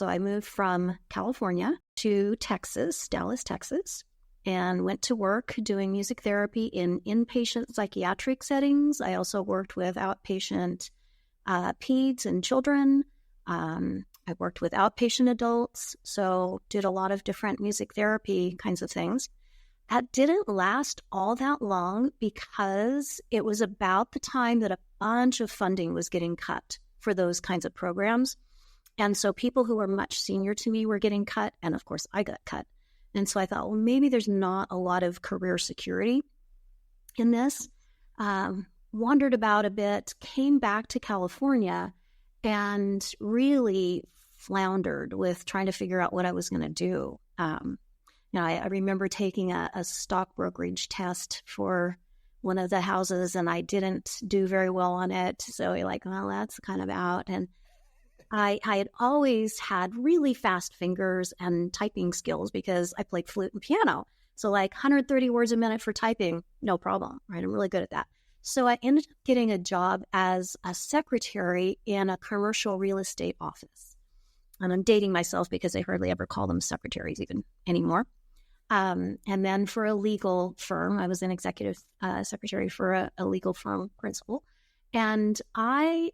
So I moved from California to Texas, Dallas, Texas, and went to work doing music therapy in inpatient psychiatric settings. I also worked with outpatient peds and children. I worked with outpatient adults, so did a lot of different music therapy kinds of things. That didn't last all that long because it was about the time that a bunch of funding was getting cut for those kinds of programs. And so people who were much senior to me were getting cut, and of course I got cut. And so I thought, well, maybe there's not a lot of career security in this. Wandered about a bit, came back to California, and really floundered with trying to figure out what I was going to do. I remember taking a stock brokerage test for one of the houses, and I didn't do very well on it. So you're like, well, that's kind of out. And I had always had really fast fingers and typing skills because I played flute and piano. So like 130 words a minute for typing, no problem, right? I'm really good at that. So I ended up getting a job as a secretary in a commercial real estate office. And I'm dating myself because I hardly ever call them secretaries even anymore. And then for a legal firm, I was an executive secretary for a legal firm principal. And I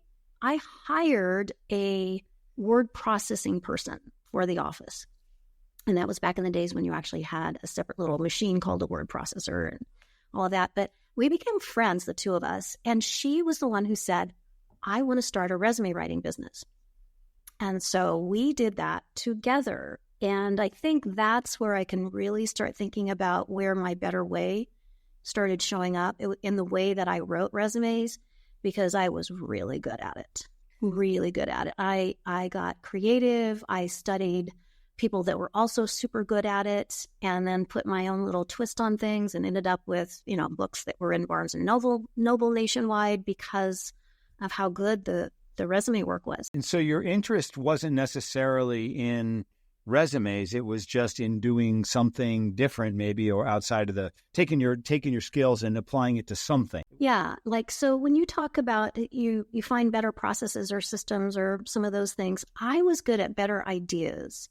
hired a word processing person for the office. And that was back in the days when you actually had a separate little machine called a word processor and all of that. But we became friends, the two of us. And she was the one who said, I want to start a resume writing business. And so we did that together. And I think that's where I can really start thinking about where my better way started showing up in the way that I wrote resumes, because I was really good at it, really good at it. I got creative. I studied people that were also super good at it, and then put my own little twist on things and ended up with, books that were in Barnes and Noble nationwide because of how good the resume work was. And so your interest wasn't necessarily in resumes. It was just in doing something different, maybe, or outside of taking your skills and applying it to something. Yeah. So when you talk about you find better processes or systems or some of those things, I was good at better ideas,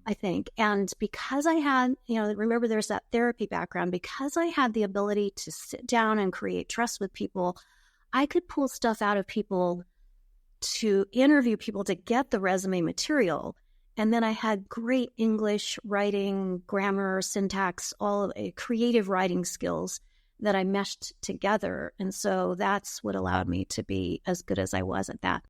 I think. And because I had, remember there's that therapy background, because I had the ability to sit down and create trust with people, I could pull stuff out of people to interview people to get the resume material. And then I had great English writing, grammar, syntax, all of creative writing skills that I meshed together. And so that's what allowed me to be as good as I was at that.